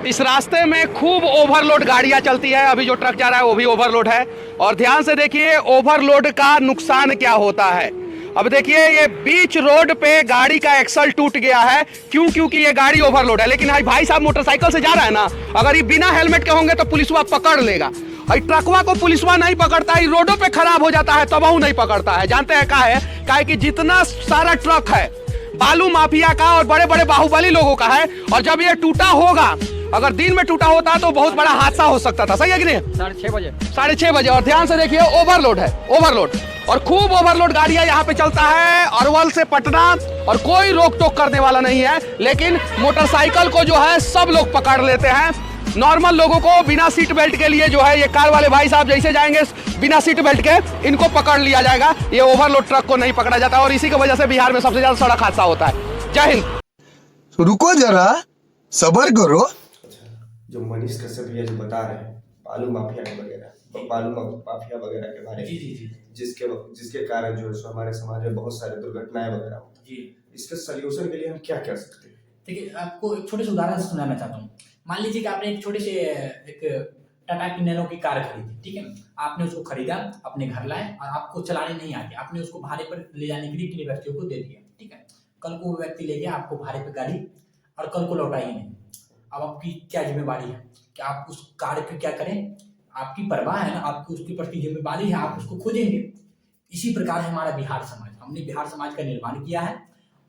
इस रास्ते में खूब ओवरलोड गाड़ियां चलती है। अभी जो ट्रक जा रहा है वो भी ओवरलोड है। और ध्यान से देखिए ओवरलोड का नुकसान क्या होता है। अब देखिए ये बीच रोड पे गाड़ी का एक्सल टूट गया है। क्यों? क्योंकि ये गाड़ी ओवरलोड है। लेकिन भाई साहब मोटरसाइकिल से जा रहा है ना, अगर ये बिना हेलमेट के होंगे तो पुलिसवा पकड़ लेगा। ट्रकवा को पुलिसवा नहीं पकड़ता है, रोडों पे खराब हो जाता है तब वो नहीं पकड़ता है। जानते हैं क्या है कि जितना सारा ट्रक है बालू माफिया का और बड़े बड़े बाहुबली लोगों का है। और जब ये टूटा होगा, अगर दिन में टूटा होता तो बहुत बड़ा हादसा हो सकता था। सही है कि नहीं? 6:30 बजे। और ध्यान से देखिए ओवरलोड है, ओवरलोड और खूब ओवरलोड गाड़ियां यहाँ पे चलता है अरवल से पटना। और कोई रोक टोक करने वाला नहीं है। लेकिन मोटरसाइकिल को जो है सब लोग पकड़ लेते हैं। नॉर्मल लोगों को बिना सीट बेल्ट के लिए जो है ये कार वाले भाई साहब जैसे जाएंगे बिना सीट बेल्ट के, इनको पकड़ लिया जाएगा। ये ओवरलोड ट्रक को नहीं पकड़ा जाता और इसी की वजह से बिहार में सबसे ज्यादा सड़क हादसा होता है। जय हिंद। रुको जरा, सबर करो। जो मनीष कश्यप भैया जो बता रहे हैं बालू माफिया वगैरह, बालू माफिया वगैरह के बारे में, जिसके कारण जो है सो हमारे समाज में बहुत सारे दुर्घटनाएं वगैरह होती है। इसके सोल्यूशन के लिए हम क्या कर सकते हैं? देखिए, आपको एक छोटे से उदाहरण से सुनाना चाहता हूँ। मान लीजिए कि आपने एक छोटे से एक टाटा की नैनो की कार खरीदी, ठीक है। आपने उसको खरीदा, अपने घर लाए और आपको चलाने नहीं आती, आपने उसको भाड़े पर ले जाने के लिए किसी व्यक्तियों को दे दिया, ठीक है। कल को वो व्यक्ति ले गया आपको भाड़े पर गाड़ी और कल को लौटा ही नहीं। अब आपकी क्या जिम्मेवारी है कि आप उस कार की क्या करें? आपकी परवाह है ना, आपको उसके प्रति जिम्मेवारी है, आप उसको खोजेंगे। इसी प्रकार है हमारा बिहार समाज। हमने बिहार समाज का निर्माण किया है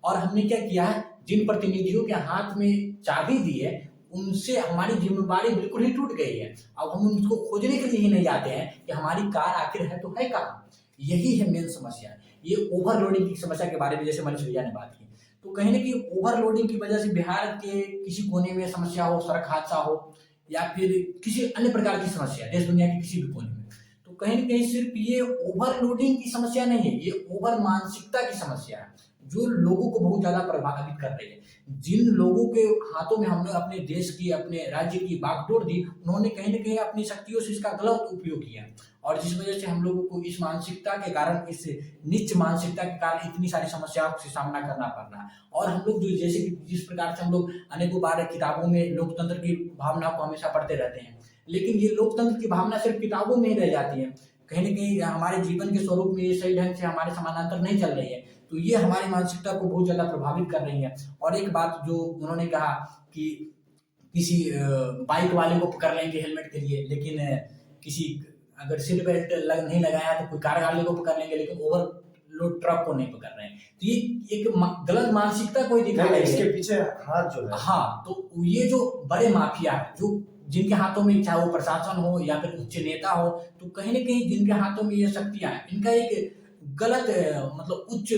और हमने क्या किया है, जिन प्रतिनिधियों के हाथ में चाबी दी है उनसे हमारी जिम्मेवारी बिल्कुल ही टूट गई है। अब हम उनको खोजने के लिए ही नहीं जाते हैं कि हमारी कार आखिर है तो है कहाँ। यही है मेन समस्या। ये ओवरलोडिंग की समस्या के बारे में जैसे मनीष भैया ने बात की, तो कहीं ना कहीं ओवरलोडिंग की वजह से बिहार के किसी कोने में समस्या हो, सड़क हादसा हो या फिर किसी अन्य प्रकार की समस्या देश दुनिया के किसी भी कोने में, तो कहीं ना कहीं सिर्फ ये ओवरलोडिंग की समस्या नहीं है, ये ओवर मानसिकता की समस्या है जो लोगों को बहुत ज्यादा प्रभावित कर रही है। जिन लोगों के हाथों में हमने अपने देश की, अपने राज्य की बागडोर दी, उन्होंने कहीं ना कहीं अपनी शक्तियों से इसका गलत उपयोग किया और जिस वजह से हम लोगों को इस मानसिकता के कारण, इस नीच मानसिकता के कारण इतनी सारी समस्याओं से सामना करना पड़ रहा है। और हम लोग जो जैसे कि जिस प्रकार से हम लोग अनेकों बार किताबों में लोकतंत्र की भावना को हमेशा पढ़ते रहते हैं, लेकिन ये लोकतंत्र की भावना सिर्फ किताबों में ही रह जाती है। कहीं ना कहीं हमारे जीवन के स्वरूप में ये सही ढंग से हमारे समानांतर नहीं चल रही है, तो ये हमारी मानसिकता को बहुत ज्यादा प्रभावित कर रही है। और एक बात जो उन्होंने कहा कि किसी बाइक वाले को पकड़ लेंगे हेलमेट के लिए, लेकिन किसी अगर सीट बेल्ट नहीं लगाया तो कोई कार वाले को पकड़ लेंगे, लेकिन ओवरलोड ट्रक को नहीं पकड़ रहे हैं। तो ये एक गलत मानसिकता कोई दिखा रही है। इसके पीछे हाथ जो है, हाँ, तो ये जो बड़े माफिया है, जो जिनके हाथों में चाहे वो प्रशासन हो या फिर उच्च नेता हो, तो कहीं ना कहीं जिनके हाथों में ये शक्तियां हैं, इनका एक गलत मतलब उच्च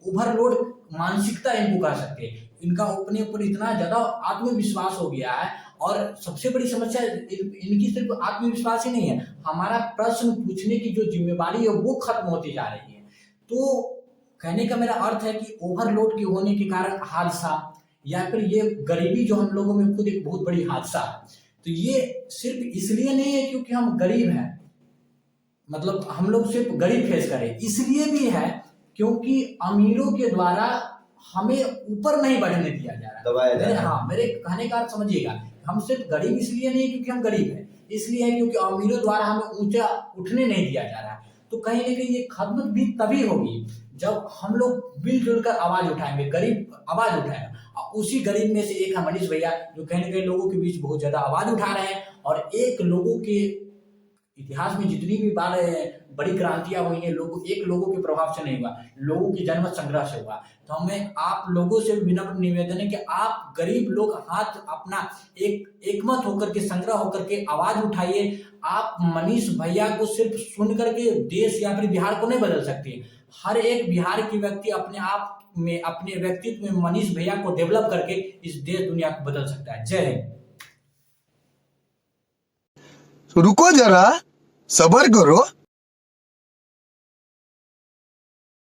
ओवरलोड मानसिकता इनको कह सकते हैं। इनका अपने ऊपर इतना ज्यादा आत्मविश्वास हो गया है और सबसे बड़ी समस्या इनकी सिर्फ आत्मविश्वास ही नहीं है, हमारा प्रश्न पूछने की जो जिम्मेवारी है वो खत्म होती जा रही है। तो कहने का मेरा अर्थ है कि ओवरलोड के होने के कारण हादसा या फिर ये गरीबी जो हम लोगों में खुद एक बहुत बड़ी हादसा है। तो ये सिर्फ इसलिए नहीं है क्योंकि हम गरीब हैं, मतलब हम लोग सिर्फ गरीब फेस करें, इसलिए भी है क्योंकि अमीरों के द्वारा हमें ऊपर नहीं बढ़ने दिया जा रहा है। हाँ, मेरे कहने का अर्थ समझिएगा, हम सिर्फ गरीब इसलिए नहीं क्योंकि हम गरीब हैं, इसलिए है क्योंकि अमीरों द्वारा हमें ऊंचा उठने नहीं दिया जा रहा है। तो कहीं ना कहीं ये खत्म भी तभी होगी जब हम लोग मिलजुल कर आवाज उठाएंगे, गरीब आवाज उठाएगा। उसी गरीब में से एक है मनीष भैया, जो कहीं ना कहीं लोगों के बीच बहुत ज्यादा आवाज उठा रहे हैं। और एक लोगों के इतिहास में जितनी भी बार बड़ी क्रांतियां हुई हैं, लोगों के प्रभाव से नहीं हुआ, लोगों के जनमत संग्रह से हुआ। तो हमें आप लोगों से विनम्र निवेदन है कि आप गरीब लोग हाथ अपना एकमत होकर के, संग्रह होकर के आवाज उठाइए। आप मनीष भैया को सिर्फ सुन करके देश या फिर बिहार को नहीं बदल सकते। हर एक बिहार की व्यक्ति अपने आप में, अपने व्यक्तित्व में मनीष भैया को डेवलप करके इस देश दुनिया को बदल सकता है। जय हिंद। रुको जरा, सबर करो।